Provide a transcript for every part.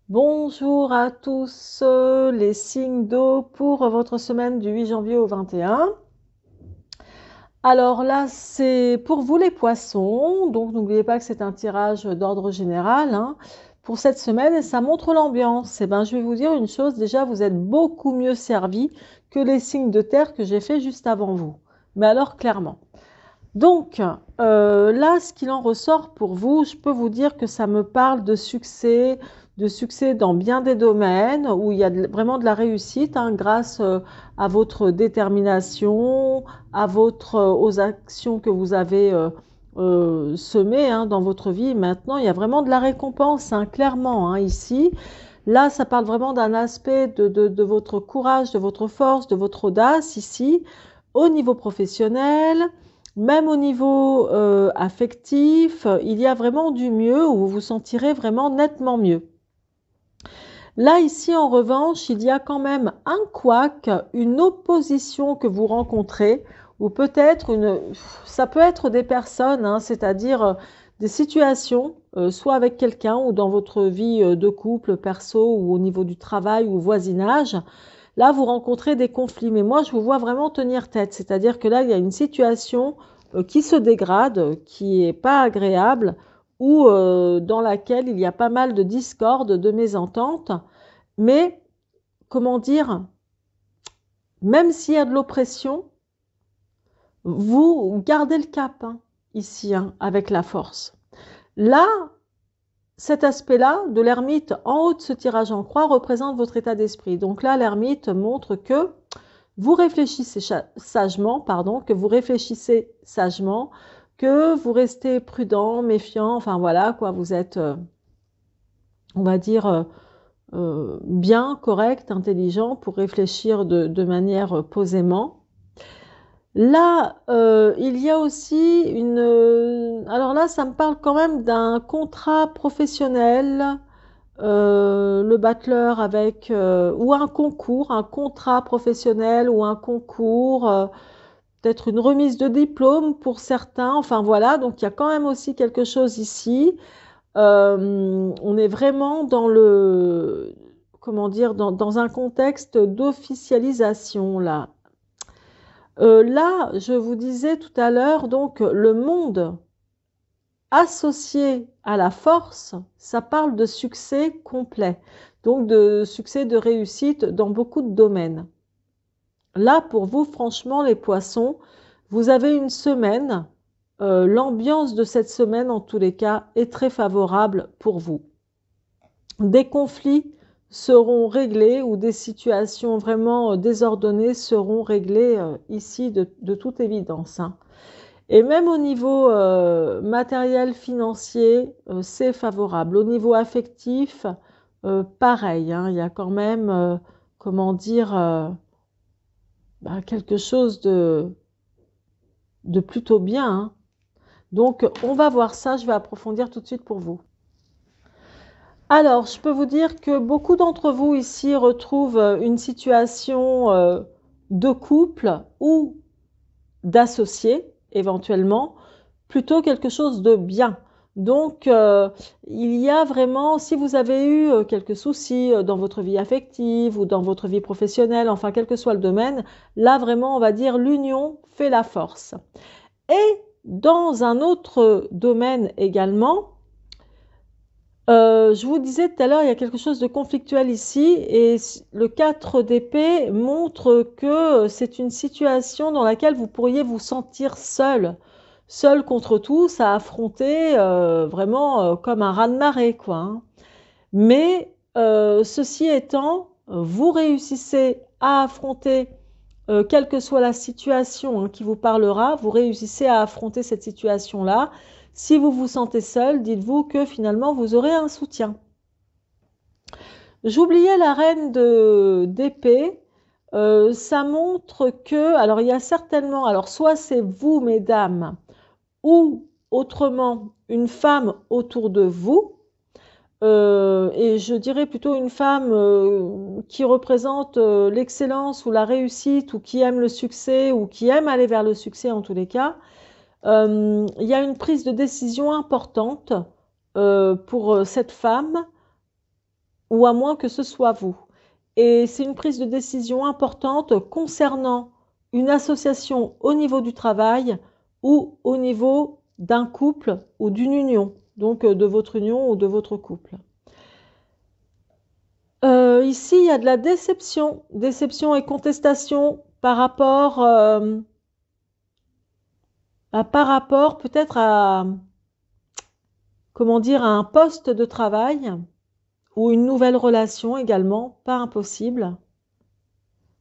Bonjour à tous les signes d'eau pour votre semaine du 8 janvier au 21. Alors là, c'est pour vous les poissons, donc n'oubliez pas que c'est un tirage d'ordre général pour cette semaine et ça montre l'ambiance. Et ben, je vais vous dire une chose, déjà vous êtes beaucoup mieux servis que les signes de terre que j'ai fait juste avant vous. Mais alors clairement. Donc là, ce qu'il en ressort pour vous, je peux vous dire que ça me parle de succès dans bien des domaines où il y a vraiment de la réussite grâce à votre détermination, aux actions que vous avez semées dans votre vie. Maintenant, il y a vraiment de la récompense, clairement, ici. Là, ça parle vraiment d'un aspect de votre courage, de votre force, de votre audace ici, au niveau professionnel. Même au niveau affectif, il y a vraiment du mieux où vous vous sentirez vraiment nettement mieux. Là, ici, en revanche, il y a quand même un couac, une opposition que vous rencontrez, ou peut-être ça peut être des personnes, c'est-à-dire des situations, soit avec quelqu'un ou dans votre vie de couple, perso, ou au niveau du travail ou voisinage. Là, vous rencontrez des conflits, mais moi, je vous vois vraiment tenir tête. C'est-à-dire que là, il y a une situation qui se dégrade, qui est pas agréable, ou dans laquelle il y a pas mal de discorde, de mésententes. Mais, comment dire, même s'il y a de l'oppression, vous gardez le cap ici, avec la force. Là, cet aspect-là de l'ermite en haut de ce tirage en croix représente votre état d'esprit. Donc là, l'ermite montre que vous réfléchissez sagement, que vous réfléchissez sagement, que vous restez prudent, méfiant, enfin voilà, quoi, vous êtes, on va dire, bien, correct, intelligent pour réfléchir de manière posément. Là, il y a aussi alors là, ça me parle quand même d'un contrat professionnel, le battleur avec ou un concours, un contrat professionnel ou un concours, peut-être une remise de diplôme pour certains. Enfin voilà, donc il y a quand même aussi quelque chose ici. On est vraiment dans comment dire, dans un contexte d'officialisation là. Là, je vous disais tout à l'heure, donc le monde associé à la force, ça parle de succès complet, donc de succès, de réussite dans beaucoup de domaines. Là, pour vous, franchement, les poissons, vous avez une semaine, l'ambiance de cette semaine, en tous les cas, est très favorable pour vous. Des conflits seront réglés ou des situations vraiment désordonnées seront réglées ici de toute évidence. Et même au niveau matériel, financier, c'est favorable. Au niveau affectif, pareil, il y a quand même, comment dire, quelque chose de plutôt bien. Donc, on va voir ça, je vais approfondir tout de suite pour vous. Alors, je peux vous dire que beaucoup d'entre vous ici retrouvent une situation de couple ou d'associé, éventuellement, plutôt quelque chose de bien. Donc, il y a vraiment, si vous avez eu quelques soucis dans votre vie affective ou dans votre vie professionnelle, enfin, quel que soit le domaine, là, vraiment, on va dire l'union fait la force. Et dans un autre domaine également, je vous disais tout à l'heure, il y a quelque chose de conflictuel ici et le 4 d'épée montre que c'est une situation dans laquelle vous pourriez vous sentir seul, seul contre tous, à affronter vraiment comme un raz-de-marée, quoi. Mais ceci étant, vous réussissez à affronter, quelle que soit la situation qui vous parlera, vous réussissez à affronter cette situation-là. Si vous vous sentez seul, dites-vous que finalement vous aurez un soutien. J'oubliais la reine d'épée. Ça montre que, alors il y a certainement, alors soit c'est vous, mesdames, ou autrement une femme autour de vous, et je dirais plutôt une femme qui représente l'excellence ou la réussite ou qui aime le succès ou qui aime aller vers le succès en tous les cas. Il y a une prise de décision importante pour cette femme ou à moins que ce soit vous. Et c'est une prise de décision importante concernant une association au niveau du travail ou au niveau d'un couple ou d'une union, donc de votre union ou de votre couple. Ici, il y a de la déception, déception et contestation par rapport peut-être à, comment dire, à un poste de travail ou une nouvelle relation également, pas impossible.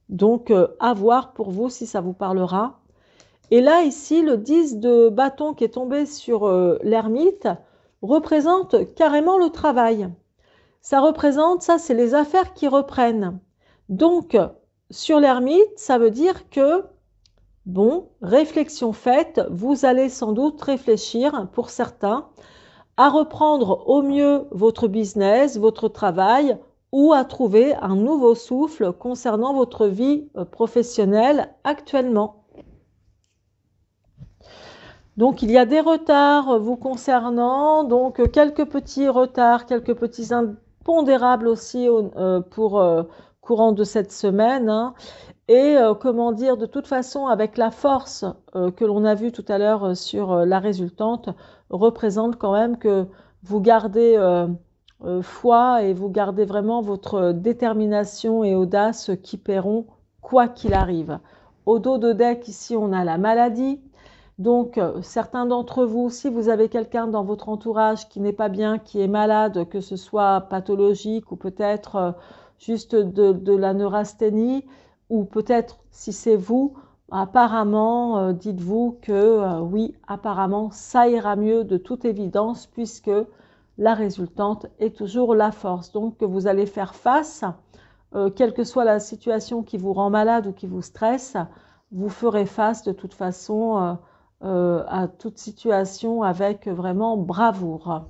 Donc, à voir pour vous si ça vous parlera. Et là, ici, le 10 de bâton qui est tombé sur l'ermite représente carrément le travail. Ça représente, ça, c'est les affaires qui reprennent. Donc, sur l'ermite, ça veut dire que, bon, réflexion faite, vous allez sans doute réfléchir, pour certains, à reprendre au mieux votre business, votre travail, ou à trouver un nouveau souffle concernant votre vie professionnelle actuellement. Donc, il y a des retards vous concernant, donc quelques petits retards, quelques petits impondérables aussi pour courant de cette semaine. Hein. Et comment dire, de toute façon, avec la force que l'on a vue tout à l'heure sur la résultante, représente quand même que vous gardez foi et vous gardez vraiment votre détermination et audace qui paieront quoi qu'il arrive. Au dos de deck, ici, on a la maladie. Donc, certains d'entre vous, si vous avez quelqu'un dans votre entourage qui n'est pas bien, qui est malade, que ce soit pathologique ou peut-être juste de la neurasthénie, ou peut-être si c'est vous, apparemment, dites-vous que oui, apparemment, ça ira mieux de toute évidence puisque la résultante est toujours la force. Donc, que vous allez faire face, quelle que soit la situation qui vous rend malade ou qui vous stresse, vous ferez face de toute façon à toute situation avec vraiment bravoure.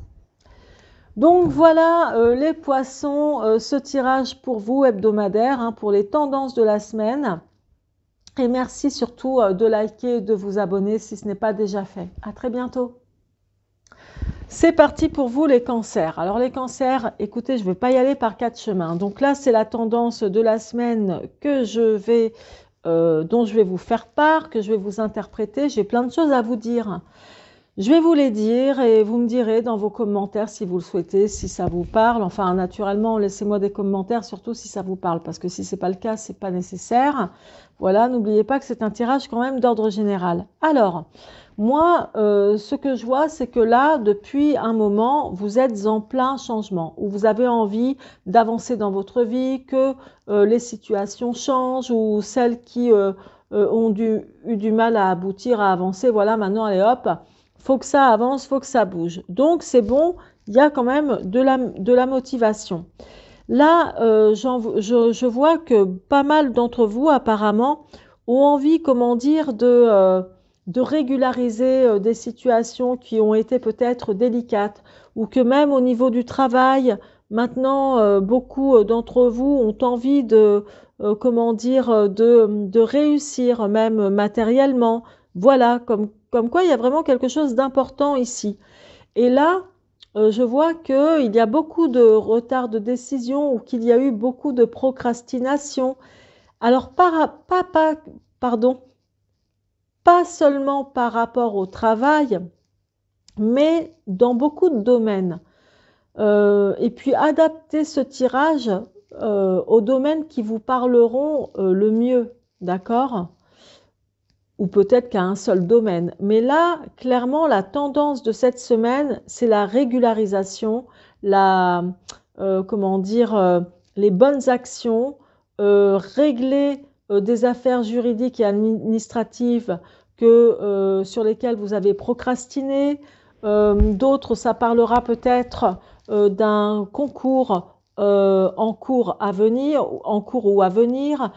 Donc voilà les poissons, ce tirage pour vous hebdomadaire, hein, pour les tendances de la semaine. Et merci surtout de liker et de vous abonner si ce n'est pas déjà fait. À très bientôt. C'est parti pour vous les cancers. Alors les cancers, écoutez, je ne vais pas y aller par quatre chemins. Donc là, c'est la tendance de la semaine que dont je vais vous faire part, que je vais vous interpréter. J'ai plein de choses à vous dire. Je vais vous les dire et vous me direz dans vos commentaires si vous le souhaitez, si ça vous parle. Enfin, naturellement, laissez-moi des commentaires, surtout si ça vous parle, parce que si ce n'est pas le cas, ce n'est pas nécessaire. Voilà, n'oubliez pas que c'est un tirage quand même d'ordre général. Alors, moi, ce que je vois, c'est que là, depuis un moment, vous êtes en plein changement, où vous avez envie d'avancer dans votre vie, que les situations changent, ou celles qui ont eu du mal à aboutir, à avancer, voilà, maintenant, allez hop, faut que ça avance, faut que ça bouge. Donc, c'est bon, il y a quand même de la motivation. Là, je vois que pas mal d'entre vous, apparemment, ont envie, comment dire, de régulariser des situations qui ont été peut-être délicates, ou que même au niveau du travail, maintenant, beaucoup d'entre vous ont envie comment dire, de réussir, même matériellement. Voilà, comme quoi il y a vraiment quelque chose d'important ici. Et là, je vois qu'il y a beaucoup de retard de décision ou qu'il y a eu beaucoup de procrastination. Alors, pas seulement par rapport au travail, mais dans beaucoup de domaines. Et puis, adapter ce tirage aux domaines qui vous parleront le mieux, d'accord ? Ou peut-être qu'à un seul domaine. Mais là, clairement, la tendance de cette semaine, c'est la régularisation, comment dire, les bonnes actions, régler des affaires juridiques et administratives sur lesquelles vous avez procrastiné. D'autres, ça parlera peut-être d'un concours en cours ou à venir.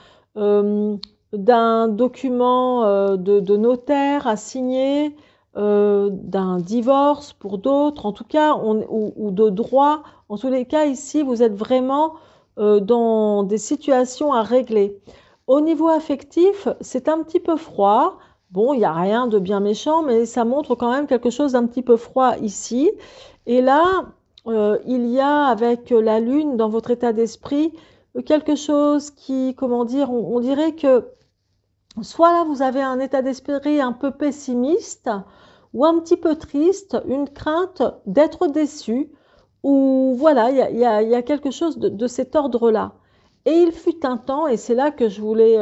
D'un document de notaire à signer, d'un divorce pour d'autres, en tout cas, ou de droit. En tous les cas, ici, vous êtes vraiment dans des situations à régler. Au niveau affectif, c'est un petit peu froid. Bon, il n'y a rien de bien méchant, mais ça montre quand même quelque chose d'un petit peu froid ici. Et là, il y a avec la lune dans votre état d'esprit quelque chose qui, comment dire, on dirait que soit là vous avez un état d'esprit un peu pessimiste ou un petit peu triste, une crainte d'être déçu, ou voilà, il y a quelque chose de cet ordre-là. Et il fut un temps, et c'est là que je voulais,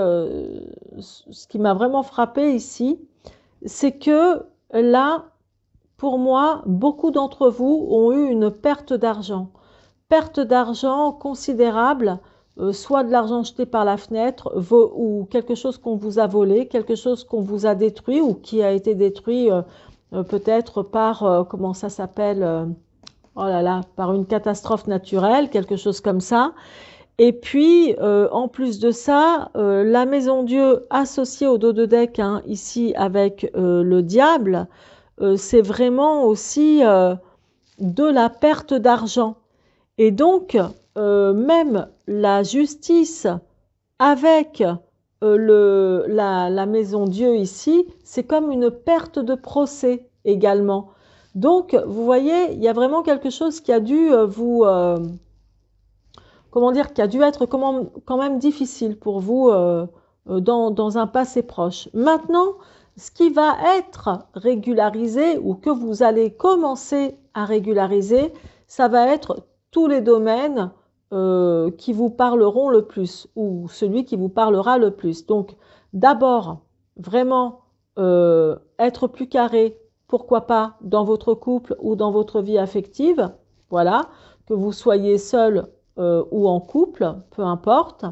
ce qui m'a vraiment frappé ici, c'est que là, pour moi, beaucoup d'entre vous ont eu une perte d'argent considérable, soit de l'argent jeté par la fenêtre, ou quelque chose qu'on vous a volé, quelque chose qu'on vous a détruit ou qui a été détruit peut-être par, comment ça s'appelle, oh là là, par une catastrophe naturelle, quelque chose comme ça. Et puis, en plus de ça, la maison Dieu associée au dos de deck, hein, ici avec le diable, c'est vraiment aussi de la perte d'argent. Et donc, même la justice avec la maison Dieu ici, c'est comme une perte de procès également. Donc, vous voyez, il y a vraiment quelque chose qui a dû comment dire, qui a dû être quand même difficile pour vous dans un passé proche. Maintenant, ce qui va être régularisé ou que vous allez commencer à régulariser, ça va être tous les domaines qui vous parleront le plus ou celui qui vous parlera le plus. Donc, d'abord, vraiment être plus carré, pourquoi pas dans votre couple ou dans votre vie affective, voilà, que vous soyez seul ou en couple, peu importe.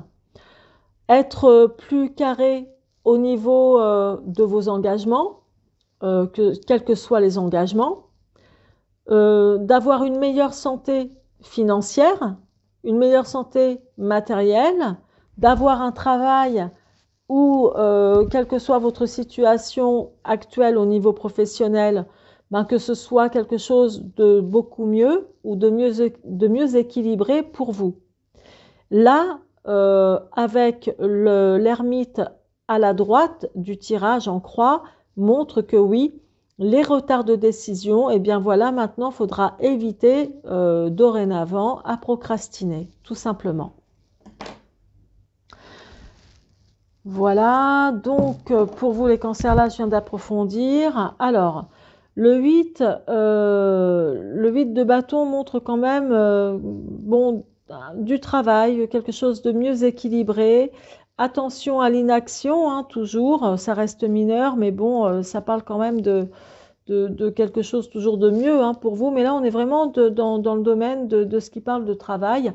Être plus carré au niveau de vos engagements, quels que soient les engagements. D'avoir une meilleure santé financière, une meilleure santé matérielle, d'avoir un travail où, quelle que soit votre situation actuelle au niveau professionnel, ben, que ce soit quelque chose de beaucoup mieux ou de mieux équilibré pour vous. Là, avec l'ermite à la droite du tirage en croix, montre que oui, les retards de décision, et bien voilà, maintenant, il faudra éviter dorénavant à procrastiner, tout simplement. Voilà, donc pour vous les cancers, là, je viens d'approfondir. Alors, le 8 de bâton montre quand même bon, du travail, quelque chose de mieux équilibré. Attention à l'inaction, hein, toujours, ça reste mineur, mais bon, ça parle quand même de quelque chose toujours de mieux hein, pour vous. Mais là, on est vraiment dans le domaine de ce qui parle de travail.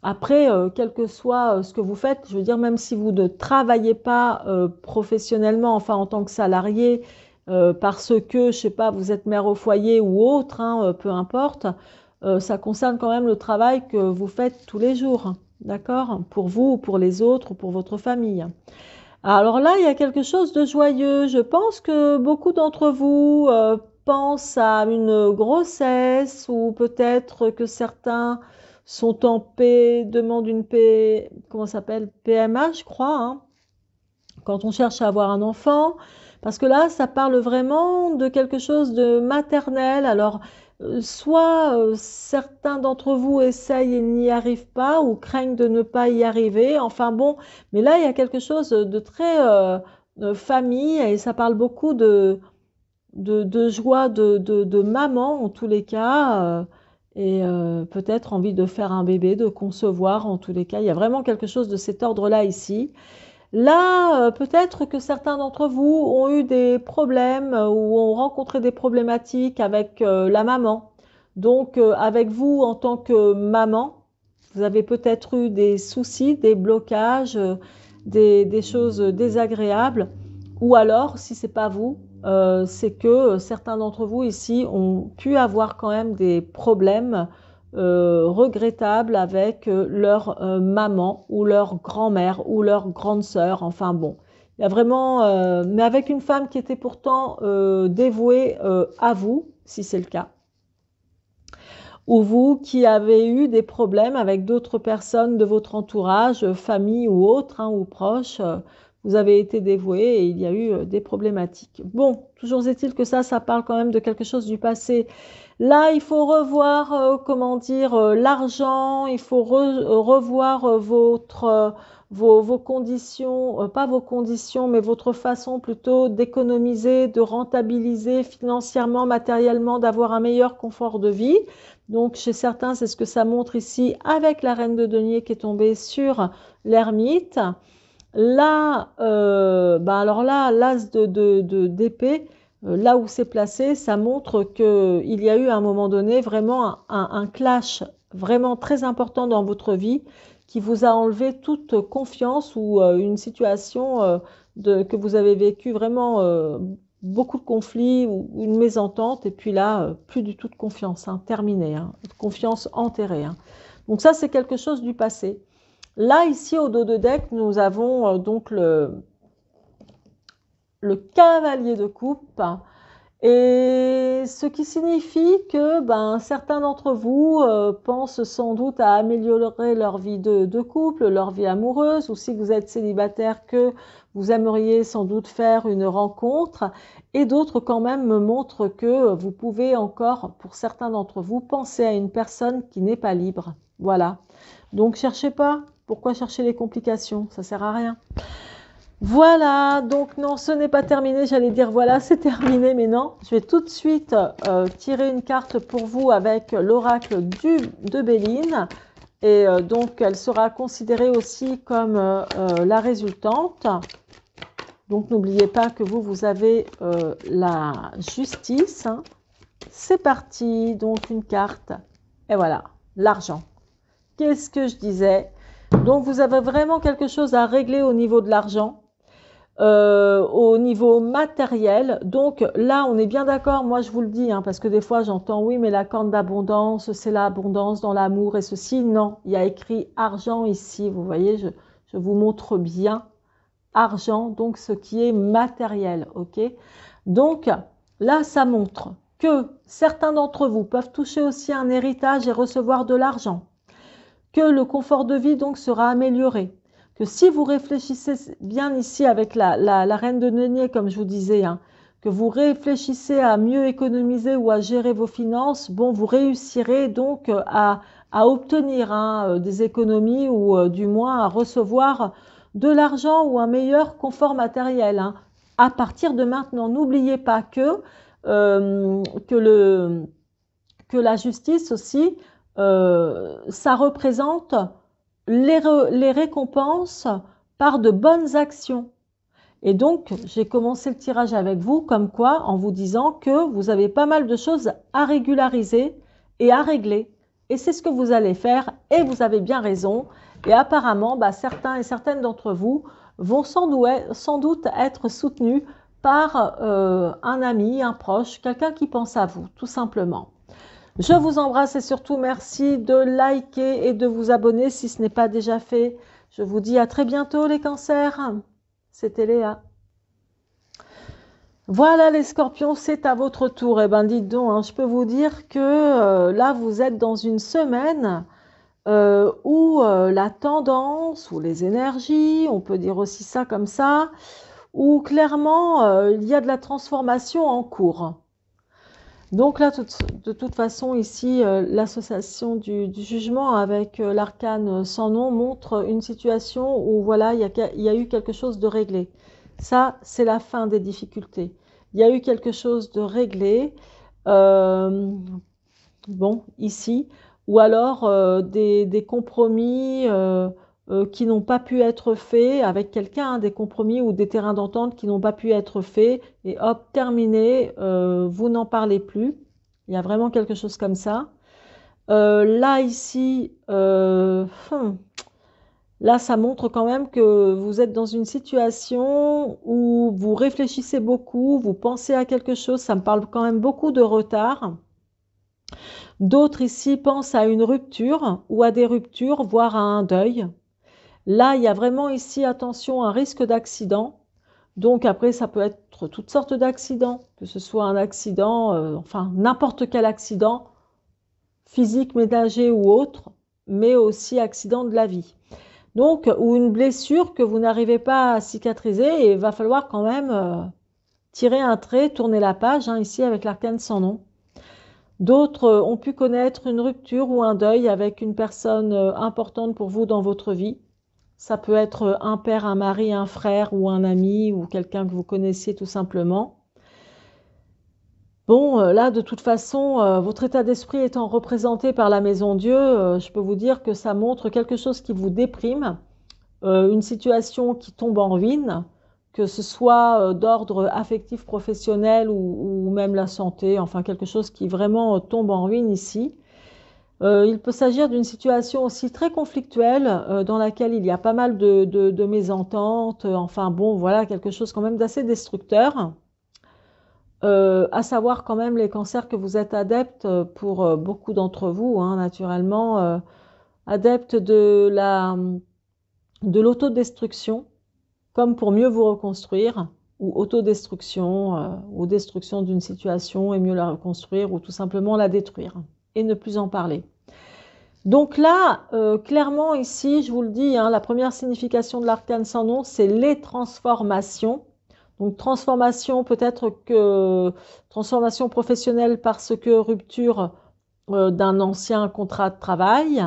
Après, quel que soit ce que vous faites, je veux dire, même si vous ne travaillez pas professionnellement, enfin en tant que salarié, parce que, je sais pas, vous êtes mère au foyer ou autre, hein, peu importe, ça concerne quand même le travail que vous faites tous les jours, d'accord? Pour vous, pour les autres, pour votre famille. Alors là, il y a quelque chose de joyeux. Je pense que beaucoup d'entre vous pensent à une grossesse ou peut-être que certains sont en paix, demandent une paix, comment ça s'appelle? PMA, je crois, hein, quand on cherche à avoir un enfant. Parce que là, ça parle vraiment de quelque chose de maternel. Alors, soit certains d'entre vous essayent et n'y arrivent pas ou craignent de ne pas y arriver. Enfin bon, mais là, il y a quelque chose de très famille et ça parle beaucoup de joie de maman en tous les cas. Et peut-être envie de faire un bébé, de concevoir en tous les cas. Il y a vraiment quelque chose de cet ordre-là ici. Là, peut-être que certains d'entre vous ont eu des problèmes ou ont rencontré des problématiques avec la maman. Donc, avec vous en tant que maman, vous avez peut-être eu des soucis, des blocages, des choses désagréables. Ou alors, si c'est pas vous, c'est que certains d'entre vous ici ont pu avoir quand même des problèmes regrettables avec leur maman ou leur grand-mère ou leur grande sœur. Enfin bon, il y a vraiment, mais avec une femme qui était pourtant dévouée à vous, si c'est le cas. Ou vous qui avez eu des problèmes avec d'autres personnes de votre entourage, famille ou autres, hein, ou proches, vous avez été dévoué et il y a eu des problématiques. Bon, toujours est-il que ça parle quand même de quelque chose du passé. Là, il faut revoir, comment dire, l'argent, il faut revoir vos conditions, pas vos conditions, mais votre façon plutôt d'économiser, de rentabiliser financièrement, matériellement, d'avoir un meilleur confort de vie. Donc, chez certains, c'est ce que ça montre ici avec la reine de denier qui est tombée sur l'ermite. Là, alors là, l'as d'épée, là où c'est placé, ça montre qu'il y a eu à un moment donné vraiment un clash vraiment très important dans votre vie qui vous a enlevé toute confiance ou une situation que vous avez vécu vraiment beaucoup de conflits ou une mésentente et puis là, plus du tout de confiance, hein, terminé, hein, confiance enterrée, hein. Donc ça, c'est quelque chose du passé. Là, ici, au dos de deck, nous avons donc le cavalier de coupe. Et ce qui signifie que certains d'entre vous pensent sans doute à améliorer leur vie de couple, leur vie amoureuse, ou si vous êtes célibataire, que vous aimeriez sans doute faire une rencontre. Et d'autres quand même me montrent que vous pouvez encore, pour certains d'entre vous, penser à une personne qui n'est pas libre. Voilà. Donc, cherchez pas. Pourquoi chercher les complications? Ça sert à rien. Voilà, donc non, ce n'est pas terminé. J'allais dire voilà, c'est terminé, mais non. Je vais tout de suite tirer une carte pour vous avec l'oracle de Béline. Et donc, elle sera considérée aussi comme la résultante. Donc, n'oubliez pas que vous avez la justice. Hein. C'est parti, donc une carte. Et voilà, l'argent. Qu'est-ce que je disais? Donc, vous avez vraiment quelque chose à régler au niveau de l'argent. Au niveau matériel. Donc là, on est bien d'accord, moi je vous le dis, hein, parce que des fois j'entends, oui, mais la corne d'abondance, c'est l'abondance dans l'amour et ceci. Non, il y a écrit argent ici, vous voyez, je vous montre bien argent, donc ce qui est matériel, ok? Donc là, ça montre que certains d'entre vous peuvent toucher aussi un héritage et recevoir de l'argent, que le confort de vie donc sera amélioré, que si vous réfléchissez bien ici avec la reine de denier, comme je vous disais, hein, que vous réfléchissez à mieux économiser ou à gérer vos finances, bon, vous réussirez donc à obtenir hein, des économies ou du moins à recevoir de l'argent ou un meilleur confort matériel. Hein. À partir de maintenant, n'oubliez pas que la justice aussi, ça représente les récompenses par de bonnes actions. Et donc, j'ai commencé le tirage avec vous, comme quoi, en vous disant que vous avez pas mal de choses à régulariser et à régler. Et c'est ce que vous allez faire, et vous avez bien raison. Et apparemment, certains et certaines d'entre vous vont sans doute être soutenus par un ami, un proche, quelqu'un qui pense à vous, tout simplement. Je vous embrasse et surtout merci de liker et de vous abonner si ce n'est pas déjà fait. Je vous dis à très bientôt les cancers. C'était Léa. Voilà les scorpions, c'est à votre tour. Eh ben dites donc, hein, je peux vous dire que là vous êtes dans une semaine où la tendance ou les énergies, on peut dire aussi ça comme ça, où clairement il y a de la transformation en cours. Donc là, de toute façon, ici, l'association du jugement avec l'arcane sans nom montre une situation où voilà, il y a eu quelque chose de réglé. Ça, c'est la fin des difficultés. Il y a eu quelque chose de réglé, bon, ici, ou alors des compromis qui n'ont pas pu être faits avec quelqu'un, hein, des compromis ou des terrains d'entente qui n'ont pas pu être faits, et hop, terminé, vous n'en parlez plus. Il y a vraiment quelque chose comme ça. Là, ici, là, ça montre quand même que vous êtes dans une situation où vous réfléchissez beaucoup, vous pensez à quelque chose, ça me parle quand même beaucoup de retard. D'autres ici pensent à une rupture ou à des ruptures, voire à un deuil. Là, il y a vraiment ici, attention, un risque d'accident. Donc après, ça peut être toutes sortes d'accidents, que ce soit un accident, enfin n'importe quel accident, physique, ménager ou autre, mais aussi accident de la vie. Donc, ou une blessure que vous n'arrivez pas à cicatriser et il va falloir quand même tirer un trait, tourner la page, hein, ici avec l'arcane sans nom. D'autres ont pu connaître une rupture ou un deuil avec une personne importante pour vous dans votre vie. Ça peut être un père, un mari, un frère ou un ami ou quelqu'un que vous connaissiez tout simplement. Bon, là, de toute façon, votre état d'esprit étant représenté par la Maison Dieu, je peux vous dire que ça montre quelque chose qui vous déprime, une situation qui tombe en ruine, que ce soit d'ordre affectif, professionnel ou même la santé, enfin quelque chose qui vraiment tombe en ruine ici. Il peut s'agir d'une situation aussi très conflictuelle dans laquelle il y a pas mal de mésententes, enfin bon, voilà, quelque chose quand même d'assez destructeur. À savoir quand même les cancers que vous êtes adeptes pour beaucoup d'entre vous, hein, naturellement, adeptes de l'autodestruction, comme pour mieux vous reconstruire, ou autodestruction, ou destruction d'une situation et mieux la reconstruire, ou tout simplement la détruire, et ne plus en parler. Donc là, clairement ici, je vous le dis, hein, la première signification de l'arcane sans nom, c'est les transformations. Donc transformation, peut-être que transformation professionnelle parce que rupture d'un ancien contrat de travail,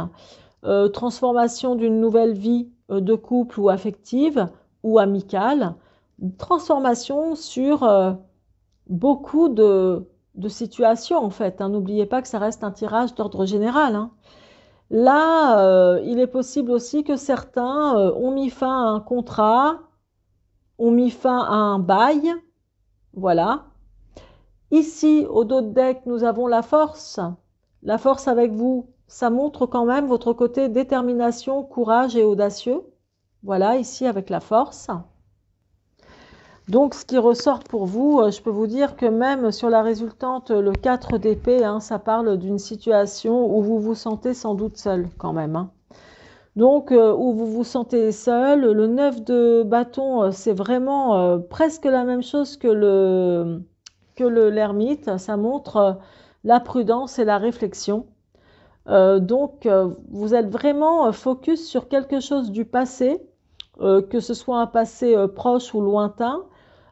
transformation d'une nouvelle vie de couple ou affective ou amicale, transformation sur beaucoup de situations en fait, hein. N'oubliez pas que ça reste un tirage d'ordre général, hein. Là, il est possible aussi que certains ont mis fin à un contrat, ont mis fin à un bail, voilà. Ici, au dos de deck, nous avons la force. La force avec vous, ça montre quand même votre côté détermination, courage et audacieux. Voilà, ici avec la force. Donc, ce qui ressort pour vous, je peux vous dire que même sur la résultante, le 4 d'épée, hein, ça parle d'une situation où vous vous sentez sans doute seul quand même, hein. Donc, où vous vous sentez seul. Le 9 de bâton, c'est vraiment presque la même chose que l'ermite. Ça montre la prudence et la réflexion. Donc, vous êtes vraiment focus sur quelque chose du passé, que ce soit un passé proche ou lointain.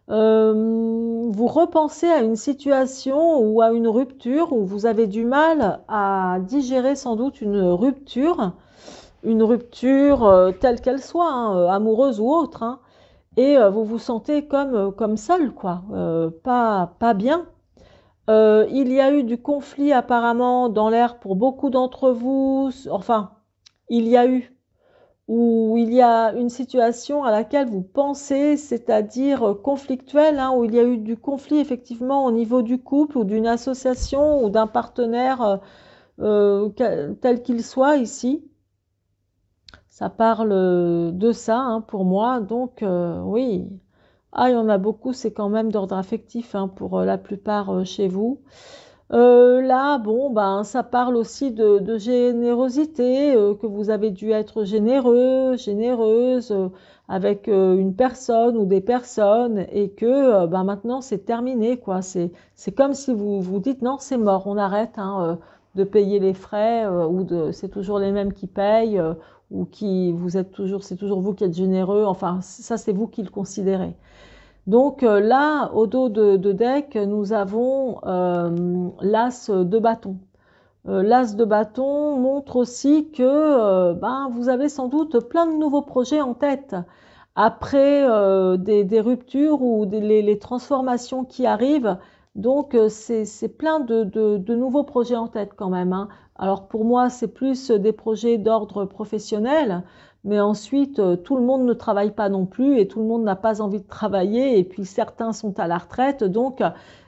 Vous repensez à une situation ou à une rupture où vous avez du mal à digérer sans doute une rupture telle qu'elle soit, hein, amoureuse ou autre, hein, et vous vous sentez comme seul, quoi, pas bien. Il y a eu du conflit apparemment dans l'air pour beaucoup d'entre vous, enfin, il y a eu où il y a une situation à laquelle vous pensez, c'est-à-dire conflictuelle, hein, où il y a eu du conflit effectivement au niveau du couple ou d'une association ou d'un partenaire tel qu'il soit ici. Ça parle de ça, hein, pour moi. Donc, oui. Ah, il y en a beaucoup, c'est quand même d'ordre affectif, hein, pour la plupart chez vous. Là, bon, ben, ça parle aussi de générosité, que vous avez dû être généreux, généreuse avec une personne ou des personnes et que ben, maintenant c'est terminé, quoi. C'est comme si vous vous dites non, c'est mort, on arrête, hein, de payer les frais c'est toujours les mêmes qui payent ou qui vous êtes toujours, c'est toujours vous qui êtes généreux. Enfin, ça c'est vous qui le considérez. Donc là, au dos de deck, nous avons l'as de bâton. L'as de bâton montre aussi que ben, vous avez sans doute plein de nouveaux projets en tête. Après des ruptures ou les transformations qui arrivent, donc c'est plein de nouveaux projets en tête quand même, hein. Alors pour moi, c'est plus des projets d'ordre professionnel, mais ensuite, tout le monde ne travaille pas non plus et tout le monde n'a pas envie de travailler et puis certains sont à la retraite, donc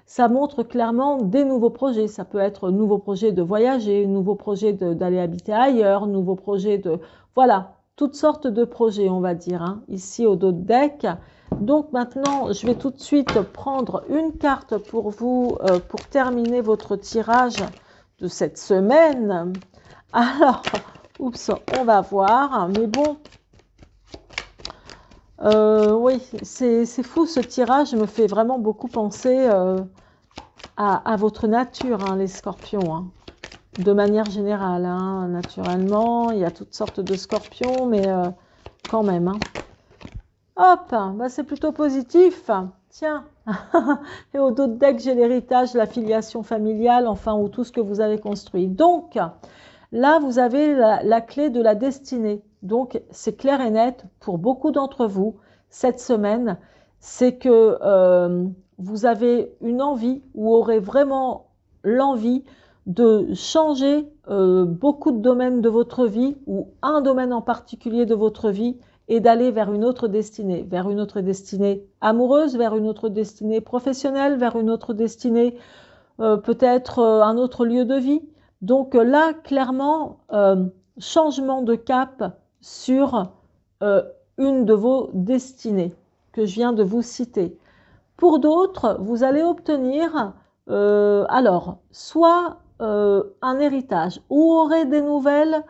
ça montre clairement des nouveaux projets. Ça peut être nouveau projet de voyager, nouveau projet d'aller habiter ailleurs, nouveau projet de... Voilà, toutes sortes de projets, on va dire, hein, ici au dos de deck. Donc maintenant, je vais tout de suite prendre une carte pour vous, pour terminer votre tirage de cette semaine. Alors, oups, on va voir, mais bon, oui, c'est fou, ce tirage me fait vraiment beaucoup penser à votre nature, hein, les scorpions, hein. De manière générale, hein, naturellement, il y a toutes sortes de scorpions, mais quand même, hein. Hop, bah c'est plutôt positif. Tiens, et au dos de deck, j'ai l'héritage, la filiation familiale, enfin, ou tout ce que vous avez construit. Donc, là, vous avez la clé de la destinée. Donc, c'est clair et net pour beaucoup d'entre vous, cette semaine, c'est que vous avez une envie ou aurez vraiment l'envie de changer beaucoup de domaines de votre vie ou un domaine en particulier de votre vie et d'aller vers une autre destinée amoureuse, vers une autre destinée professionnelle, vers une autre destinée, peut-être un autre lieu de vie. Donc là, clairement, changement de cap sur une de vos destinées que je viens de vous citer. Pour d'autres, vous allez obtenir alors soit un héritage ou aurez des nouvelles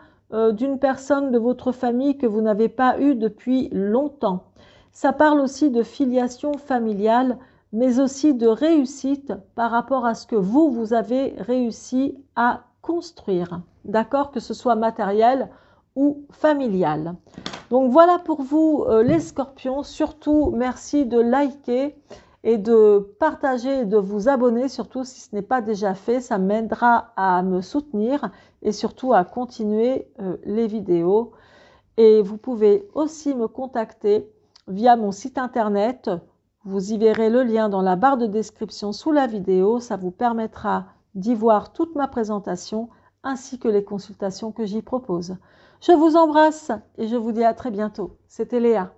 d'une personne de votre famille que vous n'avez pas eu depuis longtemps. Ça parle aussi de filiation familiale, mais aussi de réussite par rapport à ce que vous avez réussi à construire. D'accord? Que ce soit matériel ou familial. Donc voilà pour vous les scorpions. Surtout, merci de liker et de partager et de vous abonner, surtout si ce n'est pas déjà fait. Ça m'aidera à me soutenir et surtout à continuer les vidéos. Et vous pouvez aussi me contacter via mon site internet. Vous y verrez le lien dans la barre de description sous la vidéo. Ça vous permettra d'y voir toute ma présentation ainsi que les consultations que j'y propose. Je vous embrasse et je vous dis à très bientôt. C'était Léa.